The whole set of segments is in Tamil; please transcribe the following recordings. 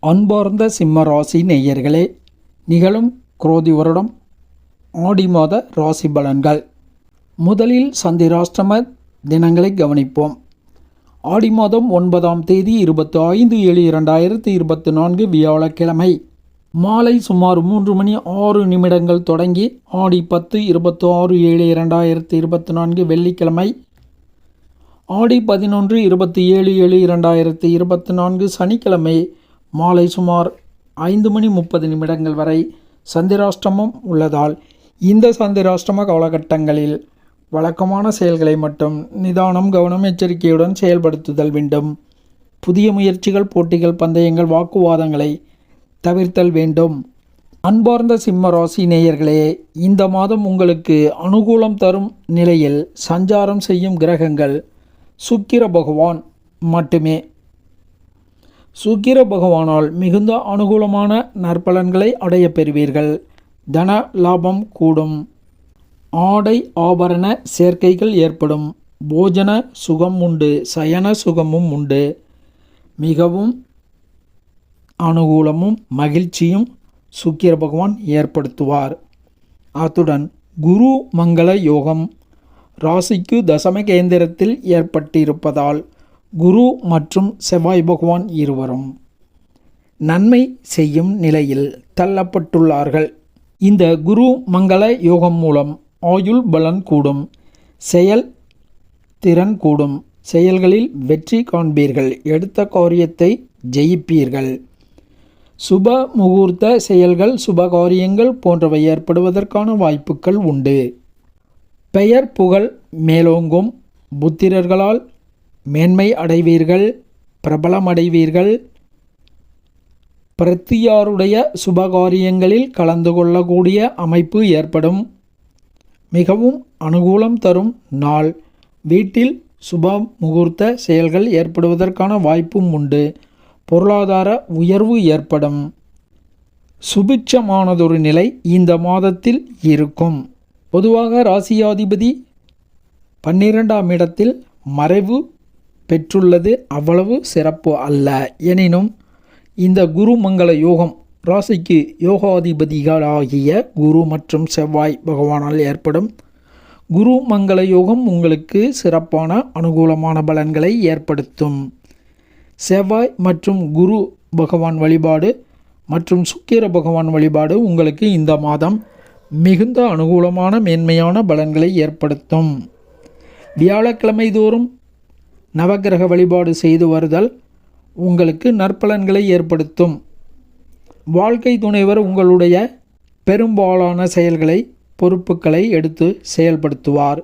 அன்பார்ந்த சிம்ம ராசி நேயர்களே, நிகழும் குரோதி வருடம் ஆடி மாத ராசி பலன்கள். முதலில் சந்திராஷ்டம தினங்களை கவனிப்போம். ஆடி மாதம் 9ஆம் தேதி 25/7/2024 வியாழக்கிழமை மாலை சுமார் 3:06 தொடங்கி ஆடி 10 26/7/2024 வெள்ளிக்கிழமை ஆடி 11 27/7/2024 சனிக்கிழமை மாலை சுமார் 5:30 வரை சந்திராஷ்டமம் உள்ளதால் இந்த சந்திராஷ்டம காலகட்டங்களில் வழக்கமான செயல்களை மட்டும் நிதானம், கவனம், எச்சரிக்கையுடன் செயல்படுத்துதல் வேண்டும். புதிய முயற்சிகள், போட்டிகள், பந்தயங்கள், வாக்குவாதங்களை தவிர்த்தல் வேண்டும். அன்பார்ந்த சிம்ம ராசி நேயர்களே, இந்த மாதம் உங்களுக்கு அனுகூலம் தரும் நிலையில் சஞ்சாரம் செய்யும் கிரகங்கள் சுக்கிர பகவான் மட்டுமே. சுக்கிர பகவானால் மிகுந்த அனுகூலமான நற்பலன்களை அடைய பெறுவீர்கள். தன லாபம் கூடும். ஆடை ஆபரண சேர்க்கைகள் ஏற்படும். போஜன சுகம் உண்டு, சயன சுகமும் உண்டு. மிகவும் அனுகூலமும் மகிழ்ச்சியும் சுக்கிர பகவான் ஏற்படுத்துவார். அத்துடன் குரு மங்கள யோகம் ராசிக்கு தசம கேந்திரத்தில் ஏற்பட்டிருப்பதால் குரு மற்றும் செவ்வாய் பகவான் இருவரும் நன்மை செய்யும் நிலையில் தள்ளப்பட்டுள்ளார்கள். இந்த குரு மங்கள யோகம் மூலம் ஆயுள் பலன் கூடும், செயல் திறன் கூடும், செயல்களில் வெற்றி காண்பீர்கள், எடுத்த காரியத்தை ஜெயிப்பீர்கள். சுப முகூர்த்த செயல்கள், சுபகாரியங்கள் போன்றவை ஏற்படுவதற்கான வாய்ப்புகள் உண்டு. பெயர் புகழ் மேலோங்கும். புத்திரர்களால் மேன்மை அடைவீர்கள், பிரபலமடைவீர்கள். பிரத்தியாருடைய சுபகாரியங்களில் கலந்து கொள்ளக்கூடிய அமைப்பு ஏற்படும். மிகவும் அனுகூலம் தரும் நாள். வீட்டில் சுப முகூர்த்த செயல்கள் ஏற்படுவதற்கான வாய்ப்பும் உண்டு. பொருளாதார உயர்வு ஏற்படும். சுபிட்சமானதொரு நிலை இந்த மாதத்தில் இருக்கும். பொதுவாக ராசியாதிபதி 12ஆம் இடத்தில் மறைவு பெற்றுள்ளது அவ்வளவு சிறப்பு அல்ல. எனினும் இந்த குரு மங்கள யோகம் ராசிக்கு யோகாதிபதிகளாகிய குரு மற்றும் செவ்வாய் பகவானால் ஏற்படும் குரு மங்கள யோகம் உங்களுக்கு சிறப்பான அனுகூலமான பலன்களை ஏற்படுத்தும். செவ்வாய் மற்றும் குரு பகவான் வழிபாடு மற்றும் சுக்கிர பகவான் வழிபாடு உங்களுக்கு இந்த மாதம் மிகுந்த அனுகூலமான மேன்மையான பலன்களை ஏற்படுத்தும். வியாழக்கிழமை தோறும் நவக்கிரக வழிபாடு செய்து வருதல் உங்களுக்கு நற்பலன்களை ஏற்படுத்தும். வாழ்க்கை துணைவர் உங்களுடைய பெரும்பாலான செயல்களை, பொறுப்புகளை எடுத்து செயல்படுத்துவார்.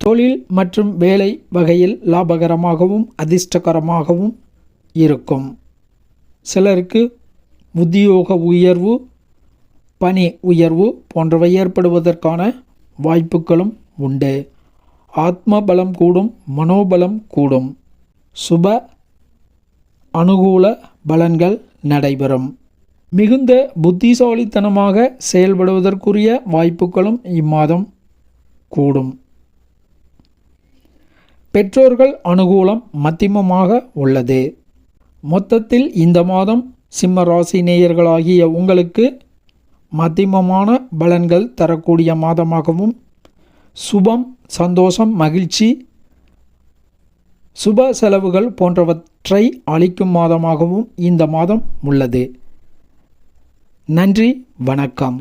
தொழில் மற்றும் வேலை வகையில் லாபகரமாகவும் அதிர்ஷ்டகரமாகவும் இருக்கும். சிலருக்கு உத்தியோக உயர்வு, பணி உயர்வு போன்றவை ஏற்படுவதற்கான வாய்ப்புகளும் உண்டு. ஆத்ம பலம் கூடும், மனோபலம் கூடும். சுப அனுகூல பலன்கள் நடைபெறும். மிகுந்த புத்திசாலித்தனமாக செயல்படுவதற்குரிய வாய்ப்புகளும் இம்மாதம் கூடும். பெற்றோர்கள் அனுகூலம் மத்தியமமாக உள்ளது. மொத்தத்தில் இந்த மாதம் சிம்ம ராசி நேயர்களாகிய உங்களுக்கு மத்தியமமான பலன்கள் தரக்கூடிய மாதமாகவும், சுபம், சந்தோஷம், மகிழ்ச்சி, சுப செலவுகள் போன்றவற்றை அளிக்கும் மாதமாகவும் இந்த மாதம் உள்ளது. நன்றி, வணக்கம்.